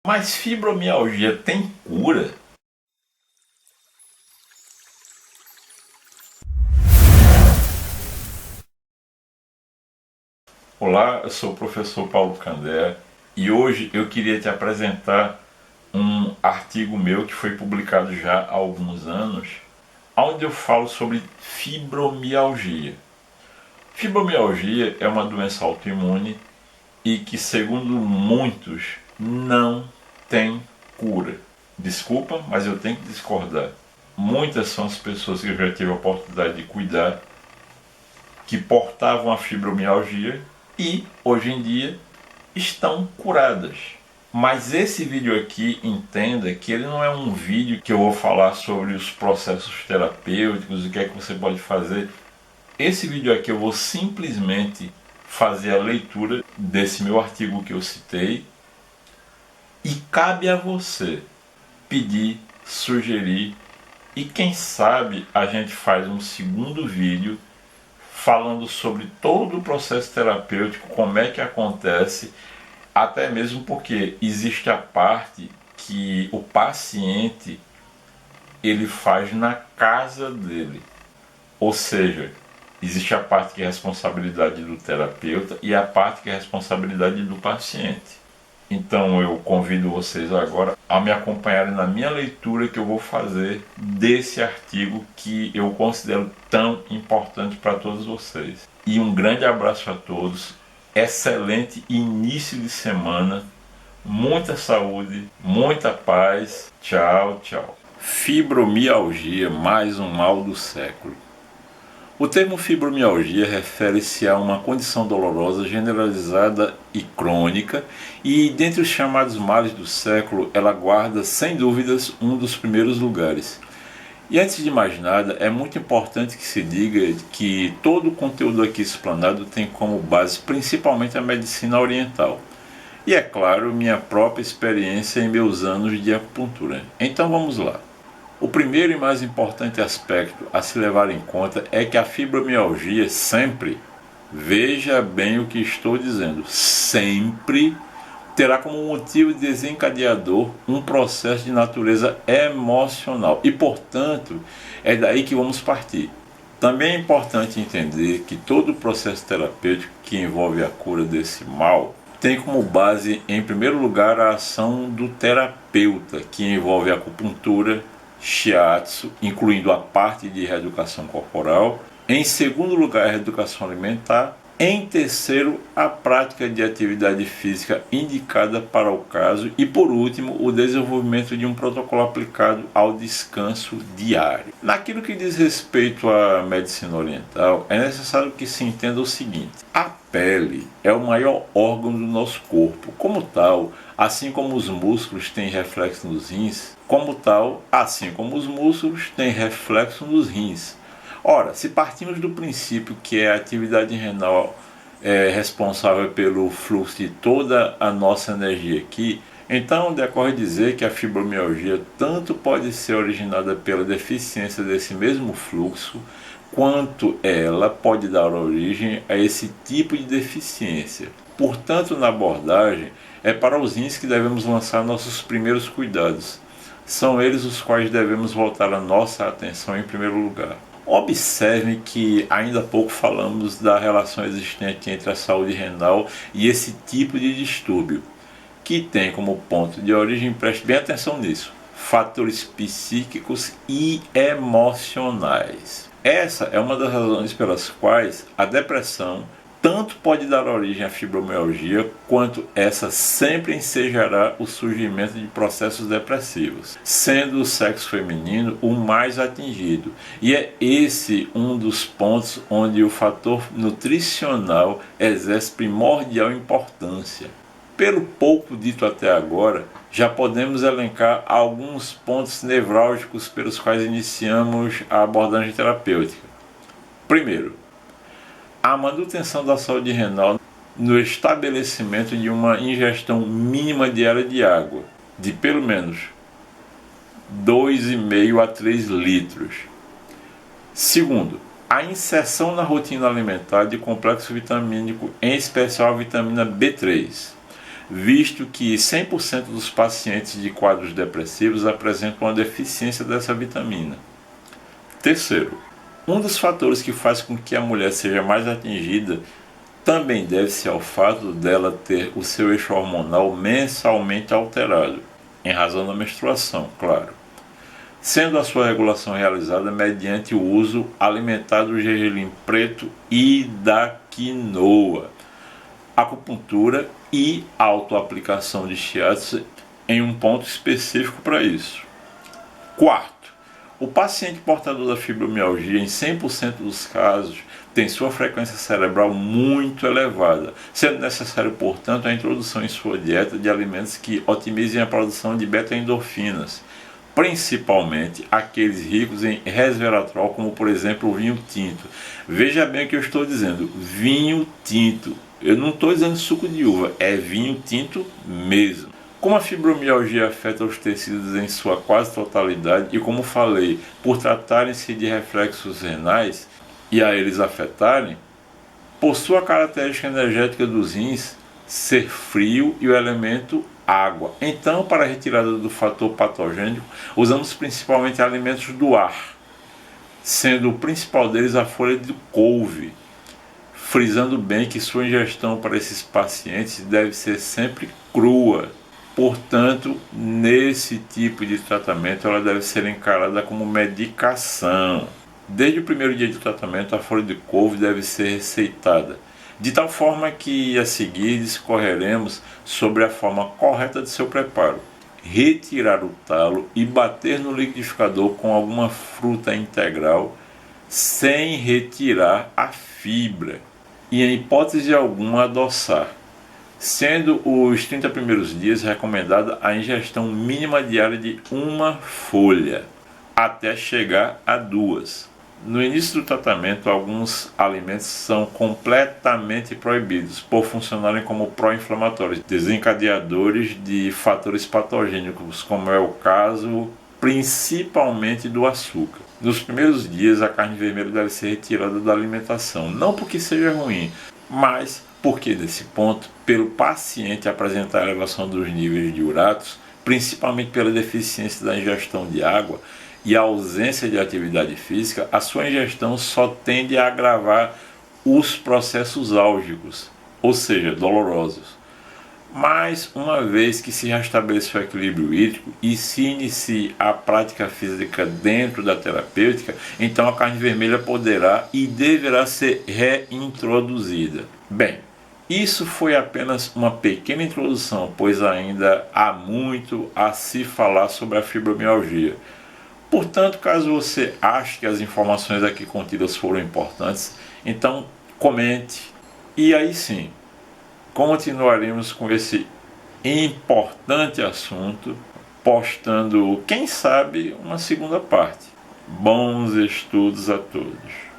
Mas fibromialgia tem cura? Olá, eu sou o professor Paulo Candé e hoje eu queria te apresentar um artigo meu que foi publicado já há alguns anos, onde eu falo sobre fibromialgia. Fibromialgia é uma doença autoimune e que, segundo muitos, não tem cura. Desculpa, mas eu tenho que discordar. Muitas são as pessoas que eu já tive a oportunidade de cuidar que portavam a fibromialgia e, hoje em dia, estão curadas. Mas esse vídeo aqui, entenda que ele não é um vídeo que eu vou falar sobre os processos terapêuticos, o que é que você pode fazer. Esse vídeo aqui eu vou simplesmente fazer a leitura desse meu artigo que eu citei e cabe a você pedir, sugerir e quem sabe a gente faz um segundo vídeo falando sobre todo o processo terapêutico, como é que acontece, até mesmo porque existe a parte que o paciente ele faz na casa dele, ou seja, existe a parte que é responsabilidade do terapeuta e a parte que é responsabilidade do paciente. Então eu convido vocês agora a me acompanharem na minha leitura que eu vou fazer desse artigo que eu considero tão importante para todos vocês. E um grande abraço a todos, excelente início de semana, muita saúde, muita paz, tchau, tchau. Fibromialgia, mais um mal do século. O termo fibromialgia refere-se a uma condição dolorosa generalizada e crônica e, dentre os chamados males do século, ela guarda, sem dúvidas, um dos primeiros lugares. E antes de mais nada, é muito importante que se diga que todo o conteúdo aqui explanado tem como base principalmente a medicina oriental. E, é claro, minha própria experiência em meus anos de acupuntura. Então vamos lá. O primeiro e mais importante aspecto a se levar em conta é que a fibromialgia sempre, veja bem o que estou dizendo, sempre terá como motivo desencadeador um processo de natureza emocional e, portanto, é daí que vamos partir. Também é importante entender que todo o processo terapêutico que envolve a cura desse mal tem como base, em primeiro lugar, a ação do terapeuta, que envolve a acupuntura, shiatsu, incluindo a parte de reeducação corporal. Em segundo lugar, a reeducação alimentar. Em terceiro, a prática de atividade física indicada para o caso. E por último, o desenvolvimento de um protocolo aplicado ao descanso diário. Naquilo que diz respeito à medicina oriental, é necessário que se entenda o seguinte: a pele é o maior órgão do nosso corpo. Como tal, assim como os músculos têm reflexo nos rins, assim como os músculos têm reflexo nos rins. Ora, se partimos do princípio que é a atividade renal responsável pelo fluxo de toda a nossa energia aqui, então decorre dizer que a fibromialgia tanto pode ser originada pela deficiência desse mesmo fluxo, quanto ela pode dar origem a esse tipo de deficiência. Portanto, na abordagem, é para os rins que devemos lançar nossos primeiros cuidados. São eles os quais devemos voltar a nossa atenção em primeiro lugar. Observe que ainda há pouco falamos da relação existente entre a saúde renal e esse tipo de distúrbio, que tem como ponto de origem, preste bem atenção nisso, fatores psíquicos e emocionais. Essa é uma das razões pelas quais a depressão tanto pode dar origem à fibromialgia, quanto essa sempre ensejará o surgimento de processos depressivos, sendo o sexo feminino o mais atingido. E é esse um dos pontos onde o fator nutricional exerce primordial importância. Pelo pouco dito até agora, já podemos elencar alguns pontos nevrálgicos pelos quais iniciamos a abordagem terapêutica. Primeiro, a manutenção da saúde renal no estabelecimento de uma ingestão mínima diária de água, de pelo menos 2,5 a 3 litros. Segundo, a inserção na rotina alimentar de complexo vitamínico, em especial a vitamina B3. visto que 100% dos pacientes de quadros depressivos apresentam uma deficiência dessa vitamina. Terceiro, um dos fatores que faz com que a mulher seja mais atingida também deve-se ao fato dela ter o seu eixo hormonal mensalmente alterado, em razão da menstruação, claro, sendo a sua regulação realizada mediante o uso alimentar do gergelim preto e da quinoa, acupuntura e autoaplicação de shiatsu em um ponto específico para isso. Quarto, o paciente portador da fibromialgia, em 100% dos casos, tem sua frequência cerebral muito elevada, sendo necessário, portanto, a introdução em sua dieta de alimentos que otimizem a produção de beta-endorfinas, principalmente aqueles ricos em resveratrol, como por exemplo o vinho tinto. Veja bem o que eu estou dizendo, vinho tinto. Eu não estou dizendo suco de uva, é vinho tinto mesmo. Como a fibromialgia afeta os tecidos em sua quase totalidade e, como falei, por tratarem-se de reflexos renais e a eles afetarem, por sua característica energética dos rins ser frio e o elemento água. Então, para a retirada do fator patogênico, usamos principalmente alimentos do ar, sendo o principal deles a folha de couve, frisando bem que sua ingestão para esses pacientes deve ser sempre crua. Portanto, nesse tipo de tratamento, ela deve ser encarada como medicação. Desde o primeiro dia de tratamento, a folha de couve deve ser receitada, de tal forma que a seguir discorreremos sobre a forma correta de seu preparo. Retirar o talo e bater no liquidificador com alguma fruta integral, sem retirar a fibra, e em hipótese alguma adoçar, sendo os 30 primeiros dias recomendada a ingestão mínima diária de uma folha, até chegar a 2. No início do tratamento, alguns alimentos são completamente proibidos por funcionarem como pró-inflamatórios, desencadeadores de fatores patogênicos, como é o caso principalmente do açúcar. Nos primeiros dias, a carne vermelha deve ser retirada da alimentação, não porque seja ruim, mas porque, nesse ponto, pelo paciente apresentar elevação dos níveis de uratos, principalmente pela deficiência da ingestão de água e a ausência de atividade física, a sua ingestão só tende a agravar os processos álgicos, ou seja, dolorosos. Mas, uma vez que se restabeleça o equilíbrio hídrico e se inicie a prática física dentro da terapêutica, então a carne vermelha poderá e deverá ser reintroduzida. Bem, isso foi apenas uma pequena introdução, pois ainda há muito a se falar sobre a fibromialgia. Portanto, caso você ache que as informações aqui contidas foram importantes, então comente, e aí sim, continuaremos com esse importante assunto, postando, quem sabe, uma segunda parte. Bons estudos a todos!